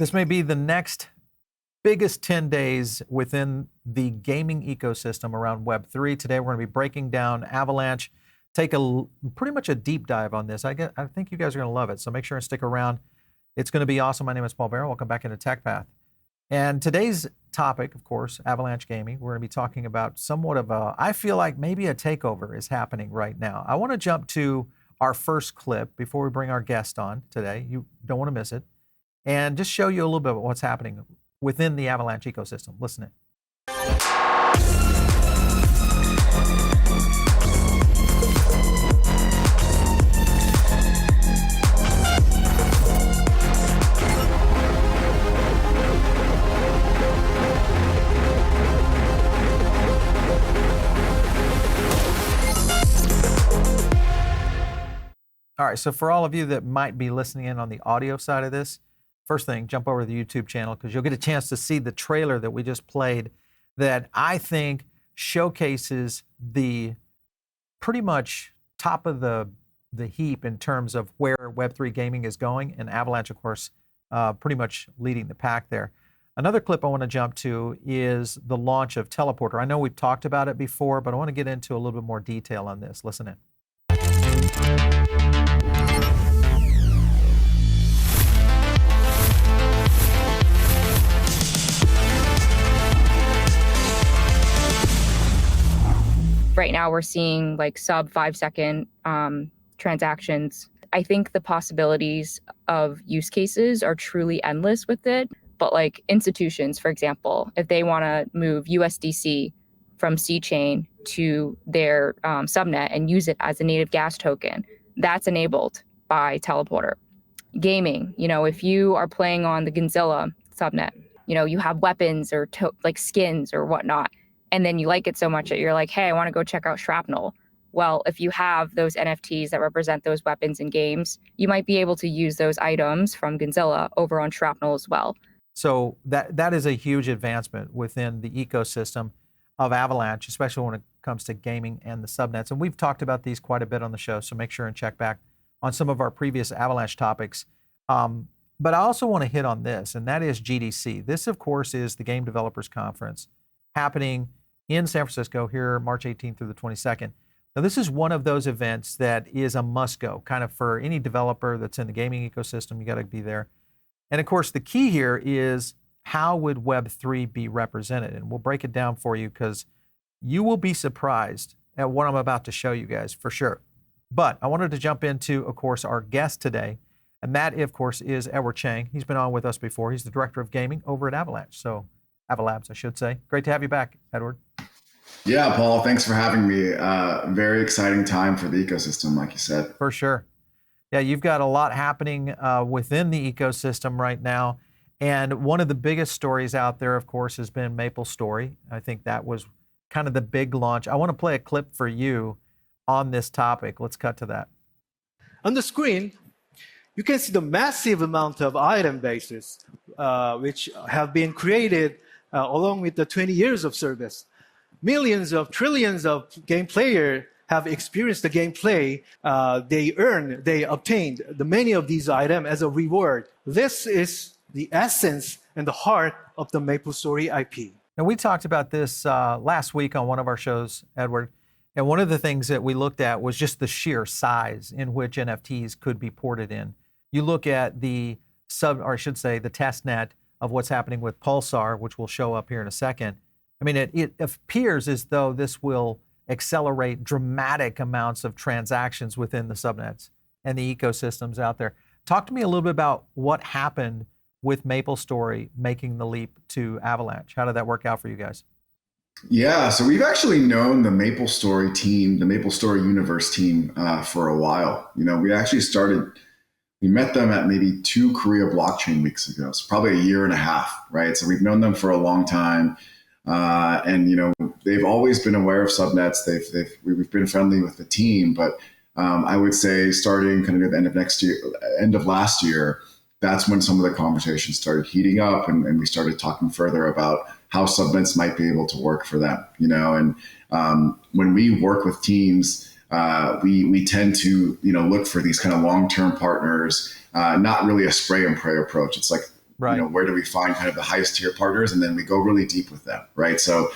This may be the next biggest 10 days within the gaming ecosystem around Web3. Today, we're going to be breaking down Avalanche, take pretty much a deep dive on this. I think you guys are going to love it, so make sure and stick around. It's going to be awesome. My name is Paul Barron. Welcome back into Tech Path. And today's topic, of course, Avalanche Gaming. We're going to be talking about somewhat of I feel like maybe a takeover is happening right now. I want to jump to our first clip before we bring our guest on today. You don't want to miss it. And just show you a little bit of what's happening within the Avalanche ecosystem. Listen in. All right, so for all of you that might be listening in on the audio side of this, first thing, jump over to the YouTube channel because you'll get a chance to see the trailer that we just played that I think showcases the pretty much top of the heap in terms of where Web3 gaming is going, and Avalanche, of course, pretty much leading the pack there. Another clip I want to jump to is the launch of Teleporter. I know we've talked about it before, but I want to get into a little bit more detail on this. Listen in. Right now we're seeing like sub 5-second transactions. I think the possibilities of use cases are truly endless with it. But like institutions, for example, if they want to move USDC from C-Chain to their subnet and use it as a native gas token, that's enabled by Teleporter. Gaming, if you are playing on the Gonzilla subnet, you have weapons or like skins or whatnot, and then you like it so much that you're like, hey, I want to go check out Shrapnel. Well, if you have those NFTs that represent those weapons in games, you might be able to use those items from Gonzilla over on Shrapnel as well. So that is a huge advancement within the ecosystem of Avalanche, especially when it comes to gaming and the subnets. And we've talked about these quite a bit on the show, so make sure and check back on some of our previous Avalanche topics. But I also want to hit on this, and that is GDC. This, of course, is the Game Developers Conference happening in San Francisco here, March 18th through the 22nd. Now, this is one of those events that is a must-go, kind of for any developer that's in the gaming ecosystem. You got to be there. And of course, the key here is how would Web3 be represented? And we'll break it down for you because you will be surprised at what I'm about to show you guys for sure. But I wanted to jump into, of course, our guest today. And that, of course, is Edward Chang. He's been on with us before. He's the director of gaming over at Avalanche. So Avalabs, I should say. Great to have you back, Edward. Yeah, Paul, thanks for having me. Very exciting time for the ecosystem, like you said. For sure. Yeah, you've got a lot happening within the ecosystem right now. And one of the biggest stories out there, of course, has been MapleStory. I think that was kind of the big launch. I want to play a clip for you on this topic. Let's cut to that. On the screen, you can see the massive amount of item bases which have been created along with the 20 years of service. Millions of trillions of game players have experienced the gameplay. They obtained many of these items as a reward. This is the essence and the heart of the MapleStory IP. And we talked about this last week on one of our shows, Edward. And one of the things that we looked at was just the sheer size in which NFTs could be ported in. You look at the the test net of what's happening with Pulsar, which will show up here in a second. I mean, it appears as though this will accelerate dramatic amounts of transactions within the subnets and the ecosystems out there. Talk to me a little bit about what happened with MapleStory making the leap to Avalanche. How did that work out for you guys? Yeah, so we've actually known the MapleStory team, the MapleStory Universe team for a while. We met them at maybe 2 Korea blockchain weeks ago, so probably a year and a half, right? So we've known them for a long time. And they've always been aware of subnets. We've been friendly with the team, but I would say starting kind of at the end of last year, that's when some of the conversations started heating up, and we started talking further about how subnets might be able to work for them. And when we work with teams, we tend to look for these kind of long-term partners, not really a spray and pray approach. It's like Right. where do we find kind of the highest tier partners, and then we go really deep with them, right? So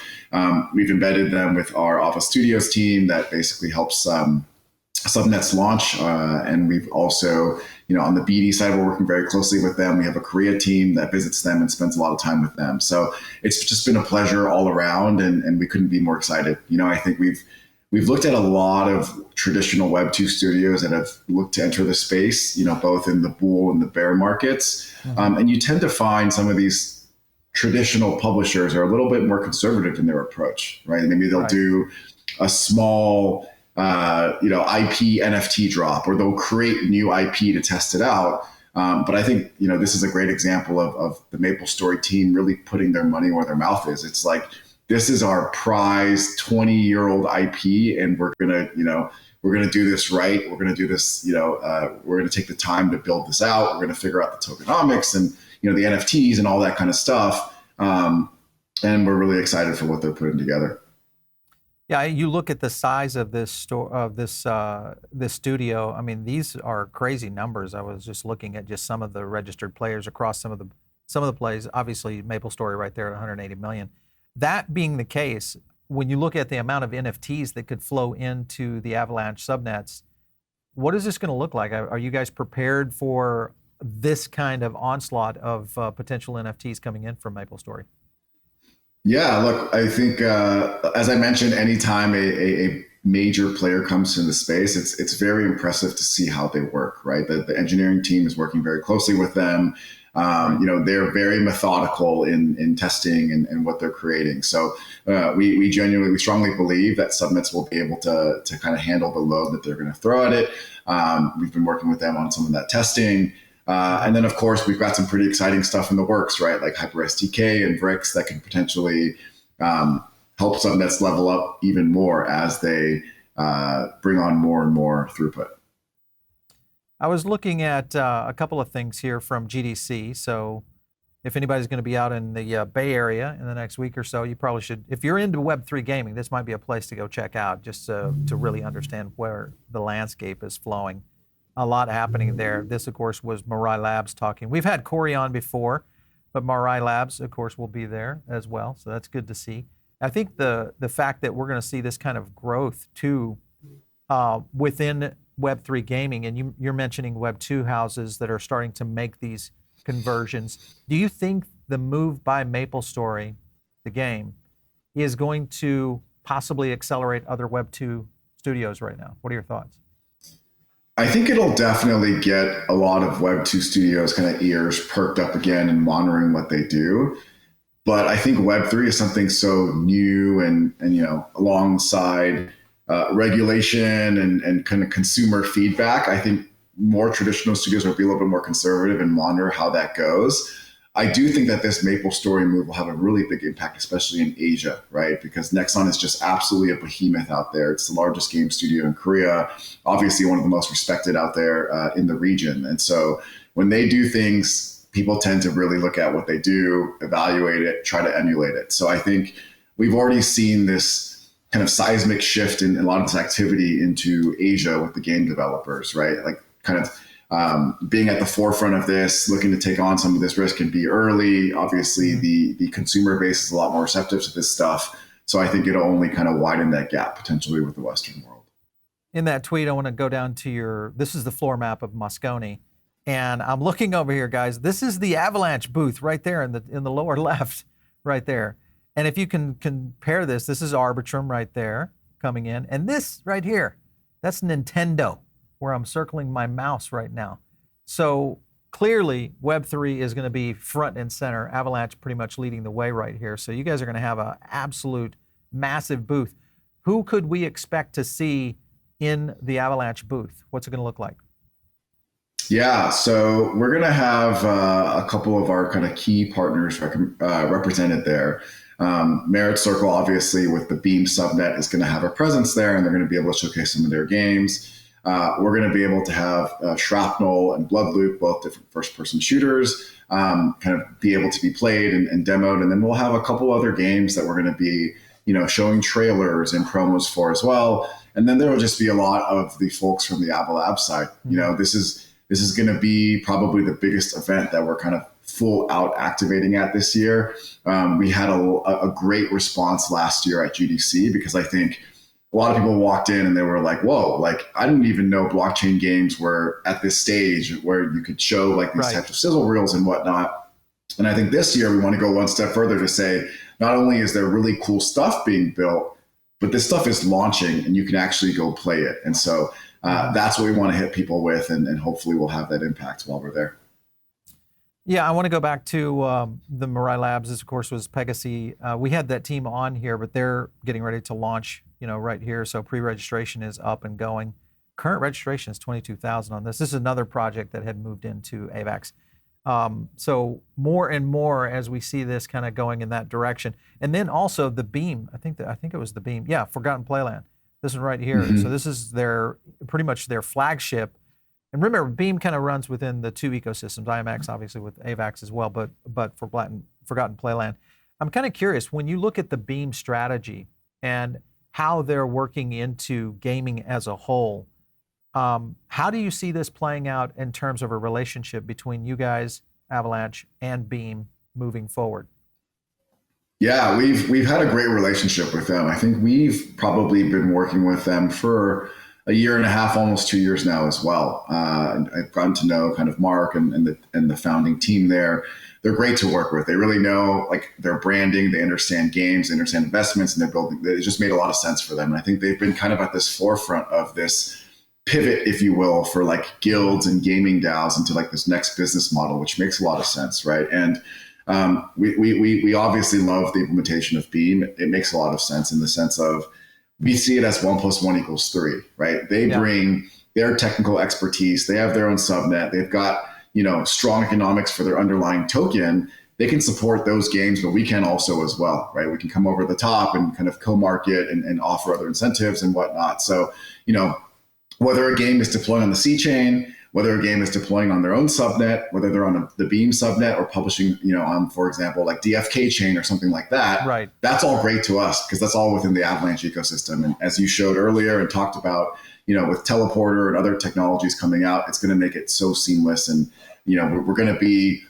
we've embedded them with our Office Studios team that basically helps subnets launch, and we've also, on the BD side, we're working very closely with them. We have a Korea team that visits them and spends a lot of time with them. So it's just been a pleasure all around, and we couldn't be more excited. I think we've looked at a lot of traditional Web2 studios that have looked to enter the space, both in the bull and the bear markets. And you tend to find some of these traditional publishers are a little bit more conservative in their approach, right? Maybe they'll do a small, IP NFT drop, or they'll create new IP to test it out. But I think, this is a great example of the MapleStory team really putting their money where their mouth is. It's like, this is our prize 20-year-old IP, and we're gonna do this right. We're gonna do this, we're gonna take the time to build this out. We're gonna figure out the tokenomics and the NFTs and all that kind of stuff. And we're really excited for what they're putting together. Yeah, you look at the size of this this studio. I mean, these are crazy numbers. I was just looking at just some of the registered players across some of the plays. Obviously, MapleStory right there at 180 million. That being the case, when you look at the amount of NFTs that could flow into the Avalanche subnets, what is this going to look like? Are you guys prepared for this kind of onslaught of potential NFTs coming in from MapleStory? Yeah, look, I think, as I mentioned, anytime a major player comes in the space, it's very impressive to see how they work, right? The engineering team is working very closely with them. They're very methodical in testing and what they're creating. So we strongly believe that subnets will be able to kind of handle the load that they're going to throw at it. We've been working with them on some of that testing. And then, of course, we've got some pretty exciting stuff in the works, right? Like HyperSDK and Bricks that can potentially help subnets level up even more as they bring on more and more throughput. I was looking at a couple of things here from GDC. So if anybody's going to be out in the Bay Area in the next week or so, you probably should, if you're into Web3 gaming, this might be a place to go check out just to really understand where the landscape is flowing. A lot happening there. This, of course, was Mirai Labs talking. We've had Corey on before, but Mirai Labs, of course, will be there as well. So that's good to see. I think the fact that we're going to see this kind of growth too within Web3 gaming, and you're mentioning Web2 houses that are starting to make these conversions. Do you think the move by MapleStory, the game, is going to possibly accelerate other Web2 studios right now? What are your thoughts? I think it'll definitely get a lot of Web2 studios kind of ears perked up again and monitoring what they do. But I think Web3 is something so new and alongside regulation and kind of consumer feedback, I think more traditional studios will be a little bit more conservative and monitor how that goes. I do think that this MapleStory move will have a really big impact, especially in Asia, right? Because Nexon is just absolutely a behemoth out there. It's the largest game studio in Korea, obviously one of the most respected out there in the region. And so when they do things, people tend to really look at what they do, evaluate it, try to emulate it. So I think we've already seen this kind of seismic shift in a lot of this activity into Asia with the game developers, right? Like kind of being at the forefront of this, looking to take on some of this risk and be early. Obviously, the consumer base is a lot more receptive to this stuff. So I think it'll only kind of widen that gap potentially with the Western world. In that tweet, I want to go down to this is the floor map of Moscone. And I'm looking over here, guys. This is the Avalanche booth right there in the lower left, right there. And if you can compare this is Arbitrum right there coming in. And this right here, that's Nintendo, where I'm circling my mouse right now. So clearly Web3 is going to be front and center. Avalanche pretty much leading the way right here. So you guys are going to have an absolute massive booth. Who could we expect to see in the Avalanche booth? What's it going to look like? Yeah, so we're going to have a couple of our kind of key partners represented there. Merit Circle, obviously, with the Beam subnet, is going to have a presence there, and they're going to be able to showcase some of their games. We're going to be able to have Shrapnel and Bloodloop, both different first-person shooters, kind of be able to be played and demoed. And then we'll have a couple other games that we're going to be, showing trailers and promos for as well. And then there will just be a lot of the folks from the Avalab side. This is going to be probably the biggest event that we're kind of full out activating at this year. We had a great response last year at GDC because I think a lot of people walked in and they were like, whoa, like I didn't even know blockchain games were at this stage where you could show like these types of sizzle reels and whatnot. And I think this year we want to go one step further to say, not only is there really cool stuff being built, but this stuff is launching and you can actually go play it. And so that's what we want to hit people with. And hopefully we'll have that impact while we're there. Yeah, I want to go back to the Mirai Labs. This, of course, was Pegaxy. We had that team on here, but they're getting ready to launch, right here. So pre-registration is up and going. Current registration is 22,000 on this. This is another project that had moved into Avax. So more and more as we see this kind of going in that direction. And then also the Beam, I think it was the Beam. Yeah, Forgotten Playland. This one right here. So this is pretty much their flagship. And remember, Beam kind of runs within the two ecosystems, IMX obviously with Avax as well, but for Forgotten Playland. I'm kind of curious, when you look at the Beam strategy and how they're working into gaming as a whole, how do you see this playing out in terms of a relationship between you guys, Avalanche, and Beam moving forward? Yeah, we've had a great relationship with them. I think we've probably been working with them for a year and a half, almost 2 years now as well. I've gotten to know kind of Mark and the founding team there. They're great to work with. They really know like their branding, they understand games, they understand investments, and they're building. It just made a lot of sense for them. And I think they've been kind of at this forefront of this pivot, if you will, for like guilds and gaming DAOs into like this next business model, which makes a lot of sense, right? And we obviously love the implementation of Beam. It makes a lot of sense in the sense of we see it as 1 + 1 = 3, right? They bring their technical expertise. They have their own subnet. They've got, strong economics for their underlying token. They can support those games, but we can also as well, right? We can come over the top and kind of co-market and offer other incentives and whatnot. So, whether a game is deploying on the C chain, whether a game is deploying on their own subnet, whether they're on the Beam subnet or publishing, on, for example, like DFK chain or something like that, right? That's all great to us because that's all within the Avalanche ecosystem. And as you showed earlier and talked about, with Teleporter and other technologies coming out, it's going to make it so seamless. And, we're going to be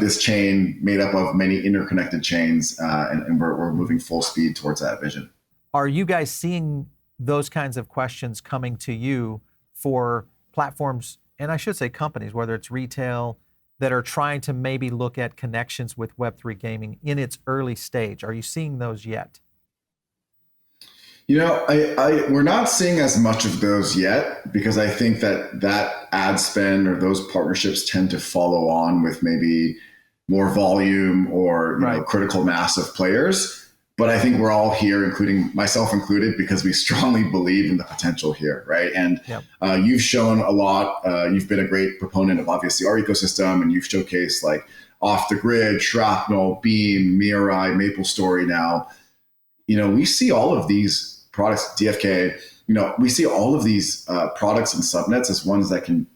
this chain made up of many interconnected chains, and we're moving full speed towards that vision. Are you guys seeing those kinds of questions coming to you for platforms, and I should say companies, whether it's retail, that are trying to maybe look at connections with Web3 gaming in its early stage? Are you seeing those yet? We're not seeing as much of those yet because I think that ad spend or those partnerships tend to follow on with maybe more volume or critical mass of players. But I think we're all here, including myself included, because we strongly believe in the potential here, right? And you've shown a lot. You've been a great proponent of obviously our ecosystem, and you've showcased like Off the Grid, Shrapnel, Beam, Mirai, MapleStory now. We see all of these products, DFK, we see all of these products and subnets as ones that can,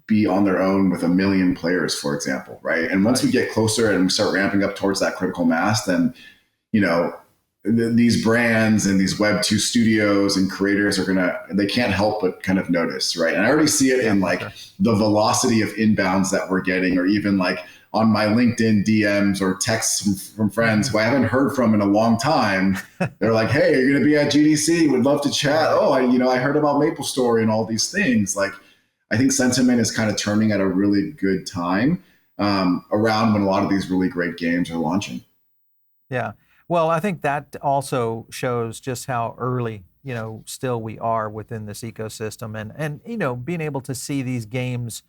be on their own with 1 million players, for example, right? And once we get closer and we start ramping up towards that critical mass, then these brands and these Web2 studios and creators they can't help but kind of notice, right? And I already see it in like the velocity of inbounds that we're getting, or even like on my LinkedIn DMs or texts from friends who I haven't heard from in a long time. They're like, hey, you're going to be at GDC. Would love to chat. Oh, I heard about MapleStory and all these things. Like, I think sentiment is kind of turning at a really good time around when a lot of these really great games are launching. Yeah. Well, I think that also shows just how early, still we are within this ecosystem, and being able to see these games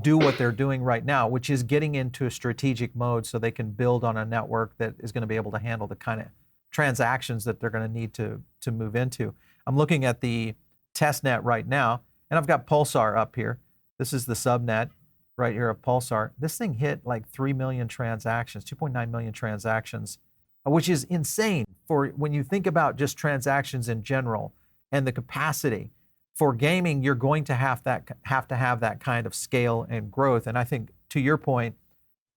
do what they're doing right now, which is getting into a strategic mode so they can build on a network that is going to be able to handle the kind of transactions that they're going to need to move into. I'm looking at the test net right now, and I've got Pulsar up here. This is the subnet right here of Pulsar. This thing hit like 3 million transactions, 2.9 million transactions, which is insane for when you think about just transactions in general and the capacity. For gaming, you're going to have to have that kind of scale and growth. And I think, to your point,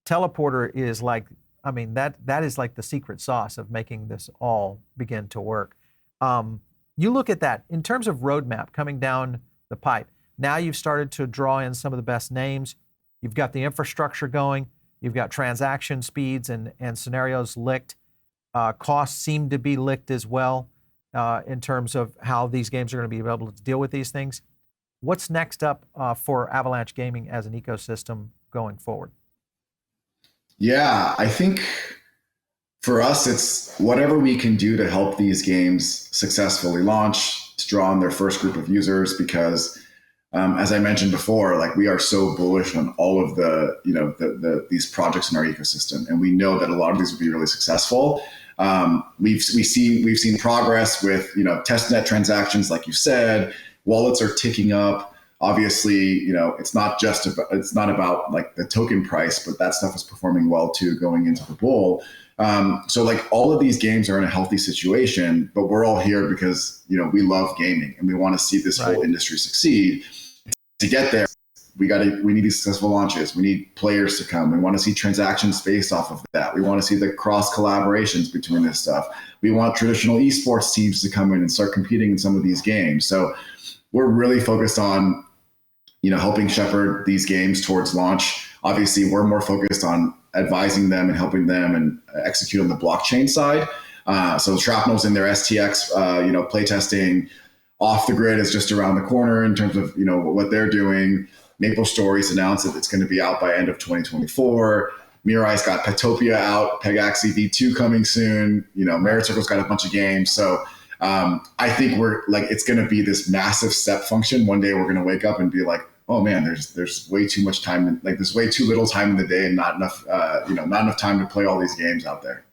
Teleporter is like, that is like the secret sauce of making this all begin to work. You look at that in terms of roadmap coming down the pipe. Now you've started to draw in some of the best names. You've got the infrastructure going. You've got transaction speeds and scenarios licked. Costs seem to be licked as well in terms of how these games are going to be able to deal with these things. What's next up for Avalanche Gaming as an ecosystem going forward? Yeah, I think for us, it's whatever we can do to help these games successfully launch, to draw on their first group of users, because as I mentioned before, like, we are so bullish on all of these projects in our ecosystem, and we know that a lot of these will be really successful. We've seen progress with testnet transactions, like you said. Wallets are ticking up. Obviously, it's not about like the token price, but that stuff is performing well too going into the bull. So like, all of these games are in a healthy situation, but we're all here because we love gaming and we want to see this whole industry succeed. To get there, we need these successful launches. We need players to come. We want to see transactions based off of that. We want to see the cross collaborations between this stuff. We want traditional esports teams to come in and start competing in some of these games. So we're really focused on helping shepherd these games towards launch. Obviously, we're more focused on advising them and helping them and execute on the blockchain side. So Shrapnel's in their STX, playtesting. Off the Grid is just around the corner in terms of what they're doing. MapleStory's announced that it's going to be out by end of 2024. Mirai's got Petopia out, Pegaxy V2 coming soon. Merit Circle's got a bunch of games. So I think it's going to be this massive step function. One day we're going to wake up and be like, oh man, there's way too much time. There's way too little time in the day and not enough time to play all these games out there.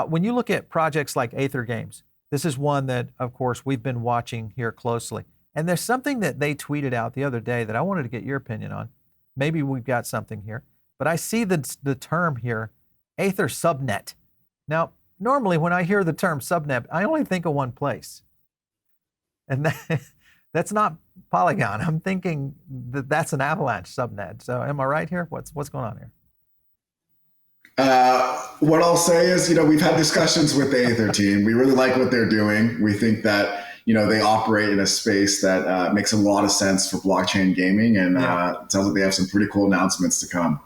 When you look at projects like Aether Games, this is one that, of course, we've been watching here closely. And there's something that they tweeted out the other day that I wanted to get your opinion on. Maybe we've got something here. But I see the term here, Aether Subnet. Now, normally when I hear the term subnet, I only think of one place. And that's not Polygon. I'm thinking that's an Avalanche subnet. So am I right here? What's going on here? What I'll say is, we've had discussions with the Aether team. We really like what they're doing. We think that, they operate in a space that makes a lot of sense for blockchain gaming. And it sounds like they have some pretty cool announcements to come.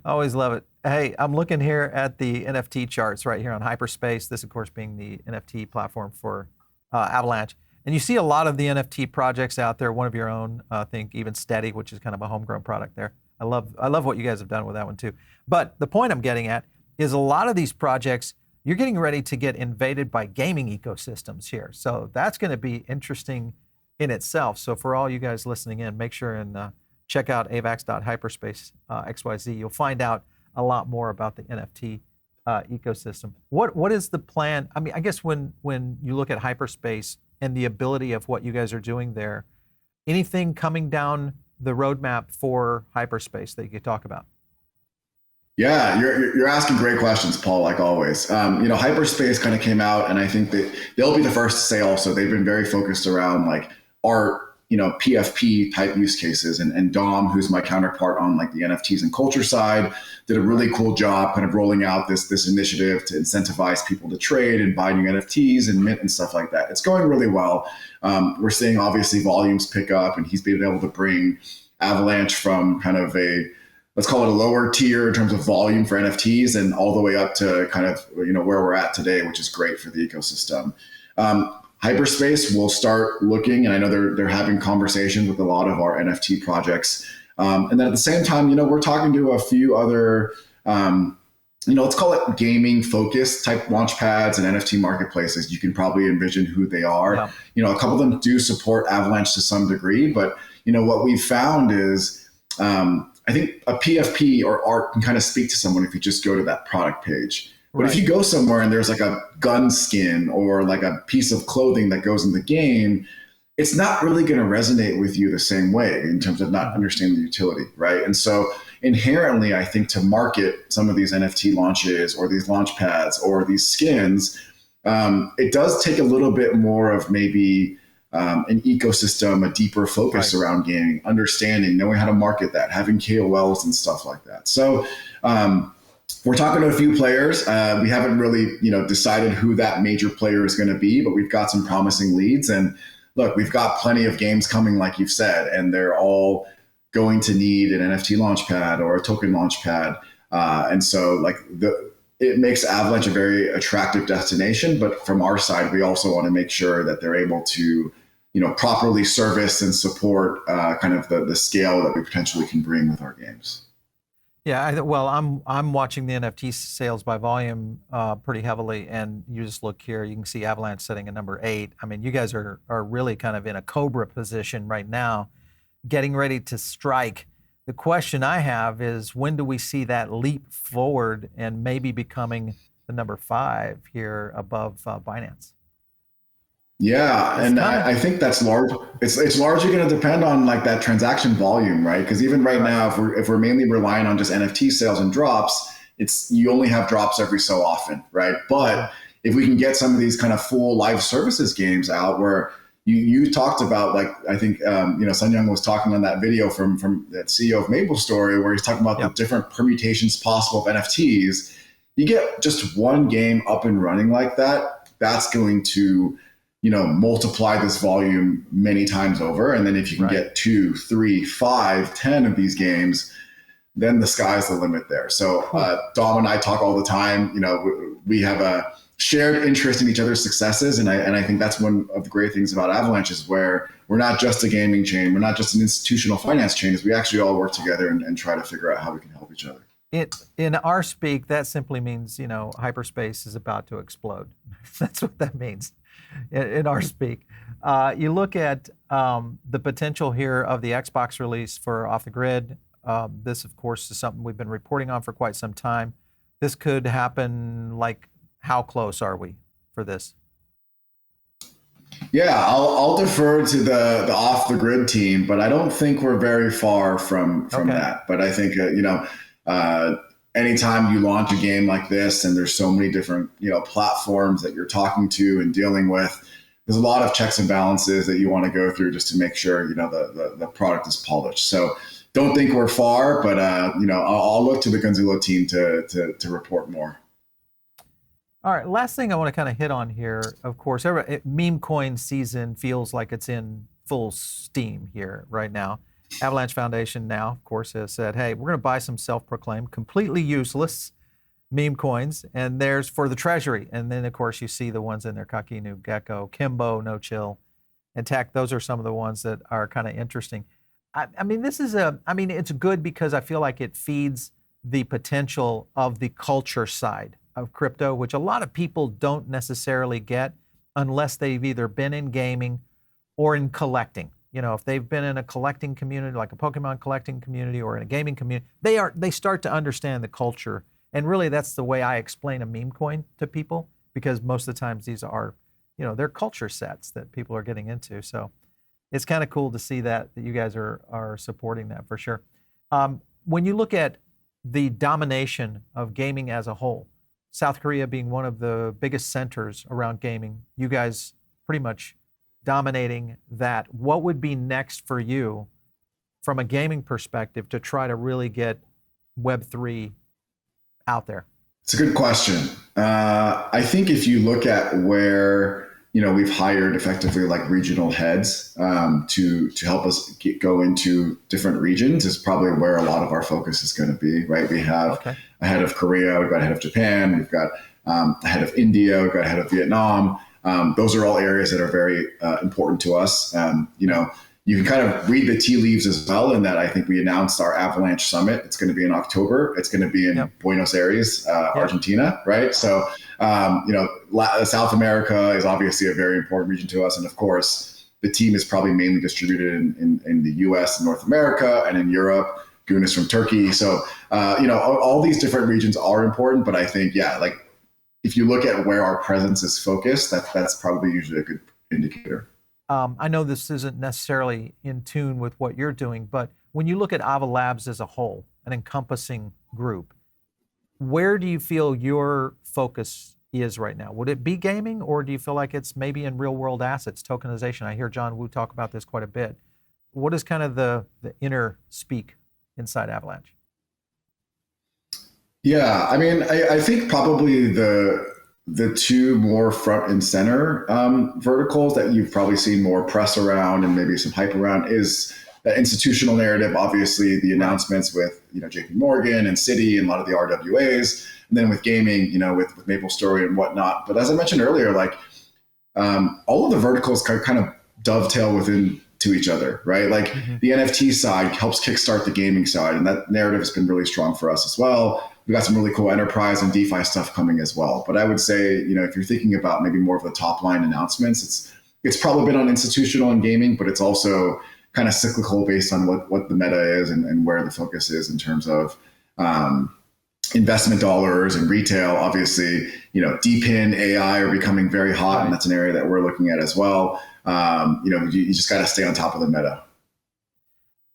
Always love it. Hey, I'm looking here at the NFT charts right here on Hyperspace. This, of course, being the NFT platform for Avalanche. And you see a lot of the NFT projects out there, one of your own, I think even Steady, which is kind of a homegrown product there. I love what you guys have done with that one too. But the point I'm getting at is a lot of these projects, you're getting ready to get invaded by gaming ecosystems here. So that's going to be interesting in itself. So for all you guys listening in, make sure and check out avax.hyperspace XYZ. You'll find out a lot more about the NFT ecosystem. What is the plan? I mean, I guess when you look at Hyperspace and the ability of what you guys are doing there, anything coming down the roadmap for Hyperspace that you could talk about? Yeah, you're asking great questions, Paul, like always. Hyperspace kind of came out, and I think that they'll be the first to say also they've been very focused around like art, PFP type use cases. And Dom, who's my counterpart on like the NFTs and culture side, did a really cool job kind of rolling out this initiative to incentivize people to trade and buy new NFTs and mint and stuff like that. It's going really well. We're seeing obviously volumes pick up, and he's been able to bring Avalanche from kind of let's call it a lower tier in terms of volume for NFTs and all the way up to kind of, where we're at today, which is great for the ecosystem. Hyperspace will start looking, and I know they're having conversations with a lot of our NFT projects. And then at the same time, we're talking to a few other, let's call it gaming focused type launch pads and NFT marketplaces. You can probably envision who they are. Yeah. A couple of them do support Avalanche to some degree, but what we've found is, I think a PFP or art can kind of speak to someone if you just go to that product page. But if you go somewhere and there's like a gun skin or like a piece of clothing that goes in the game, it's not really going to resonate with you the same way in terms of not understanding the utility, right? And so inherently, I think to market some of these NFT launches or these launch pads or these skins, it does take a little bit more of maybe an ecosystem, a deeper focus around gaming, understanding, knowing how to market that, having KOLs and stuff like that. So we're talking to a few players. We haven't really, decided who that major player is going to be, but we've got some promising leads. And look, we've got plenty of games coming, like you've said, and they're all going to need an NFT launchpad or a token launchpad. And so like it makes Avalanche a very attractive destination. But from our side, we also want to make sure that they're able to, properly service and support kind of the scale that we potentially can bring with our games. Yeah, well, I'm watching the NFT sales by volume pretty heavily, and you just look here, you can see Avalanche sitting at number 8. I mean, you guys are really kind of in a cobra position right now, getting ready to strike. The question I have is, when do we see that leap forward and maybe becoming the number 5 here above Binance? Yeah, and I think that's large. It's largely going to depend on like that transaction volume, right? Because even right now, if we're mainly relying on just NFT sales and drops, you only have drops every so often, right? But if we can get some of these kind of full live services games out, where you talked about, like I think Sun Young was talking on that video from that CEO of MapleStory, where he's talking about the different permutations possible of NFTs. You get just one game up and running like that, that's going to multiply this volume many times over. And then if you can get 2, 3, 5, 10 of these games, then the sky's the limit there. So Dom and I talk all the time. We have a shared interest in each other's successes. And I think that's one of the great things about Avalanche, is where we're not just a gaming chain. We're not just an institutional finance chain. Is we actually all work together and try to figure out how we can help each other. In our speak, that simply means, hyperspace is about to explode. That's what that means. In our speak, you look at the potential here of the Xbox release for Off the Grid. This, of course, is something we've been reporting on for quite some time. This could happen. Like, how close are we for this? Yeah, I'll defer to the Off the Grid team, but I don't think we're very far from that. But I think anytime you launch a game like this, and there's so many different platforms that you're talking to and dealing with, there's a lot of checks and balances that you want to go through just to make sure the product is polished. So don't think we're far, but I'll look to the Gonzalo team to report more. All right, last thing I want to kind of hit on here, of course, meme coin season feels like it's in full steam here right now. Avalanche Foundation now, of course, has said, hey, we're going to buy some self-proclaimed, completely useless meme coins, and there's for the treasury. And then, of course, you see the ones in there, Kakinu, Gecko, Kimbo, No Chill, and Tech. Those are some of the ones that are kind of interesting. I mean, it's good because I feel like it feeds the potential of the culture side of crypto, which a lot of people don't necessarily get unless they've either been in gaming or in collecting. If they've been in a collecting community, like a Pokemon collecting community, or in a gaming community, they start to understand the culture. And really, that's the way I explain a meme coin to people, because most of the times these are, they're culture sets that people are getting into. So it's kind of cool to see that you guys are supporting that for sure. When you look at the domination of gaming as a whole, South Korea being one of the biggest centers around gaming, you guys pretty much dominating that. What would be next for you from a gaming perspective to try to really get Web3 out there? It's a good question. I think if you look at where, we've hired effectively like regional heads to help us go into different regions, is probably where a lot of our focus is going to be, right? We have a head of Korea, we've got a head of Japan, we've got a head of India, we've got a head of Vietnam. Those are all areas that are very important to us. You can kind of read the tea leaves as well, in that I think we announced our Avalanche Summit. It's going to be in October. It's going to be in Buenos Aires, Argentina, right? So, South America is obviously a very important region to us. And of course, the team is probably mainly distributed in the US and North America, and in Europe. Gunas from Turkey. So, all these different regions are important, but I think, if you look at where our presence is focused, that's probably usually a good indicator. I know this isn't necessarily in tune with what you're doing, but when you look at Ava Labs as a whole, an encompassing group, where do you feel your focus is right now? Would it be gaming, or do you feel like it's maybe in real world assets, tokenization? I hear John Woo talk about this quite a bit. What is kind of the inner speak inside Avalanche? Yeah, I mean, I think probably the two more front and center verticals that you've probably seen more press around and maybe some hype around is that institutional narrative, obviously the announcements with, JP Morgan and Citi and a lot of the RWAs, and then with gaming, with MapleStory and whatnot. But as I mentioned earlier, like all of the verticals kind of dovetail within to each other, right? Like the NFT side helps kickstart the gaming side, and that narrative has been really strong for us as well. We got some really cool enterprise and DeFi stuff coming as well. But I would say, if you're thinking about maybe more of the top line announcements, it's probably been on institutional and gaming, but it's also kind of cyclical based on what the meta is and where the focus is in terms of investment dollars and retail. Obviously, DePIN, AI are becoming very hot, and that's an area that we're looking at as well. You just got to stay on top of the meta.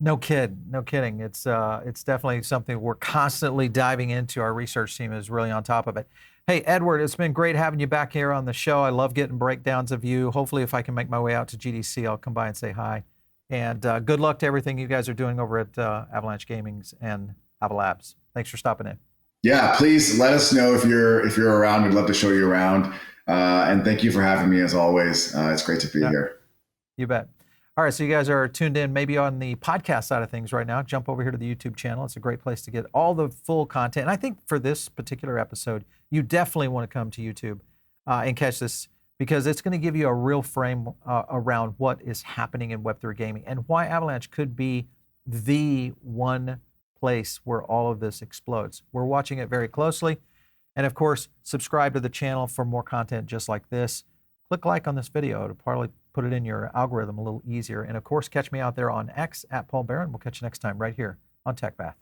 No kidding. It's definitely something we're constantly diving into. Our research team is really on top of it. Hey, Edward, it's been great having you back here on the show. I love getting breakdowns of you. Hopefully, if I can make my way out to GDC, I'll come by and say hi. And good luck to everything you guys are doing over at Avalanche Gaming and Avalabs. Thanks for stopping in. Yeah, please let us know if you're around. We'd love to show you around. And thank you for having me as always. It's great to be here. You bet. All right, so you guys are tuned in maybe on the podcast side of things right now. Jump over here to the YouTube channel. It's a great place to get all the full content. And I think for this particular episode, you definitely want to come to YouTube and catch this, because it's going to give you a real frame around what is happening in Web3 gaming and why Avalanche could be the one place where all of this explodes. We're watching it very closely. And of course, subscribe to the channel for more content just like this. Click like on this video to probably put it in your algorithm a little easier. And of course, catch me out there on X at Paul Barron. We'll catch you next time right here on TechBath.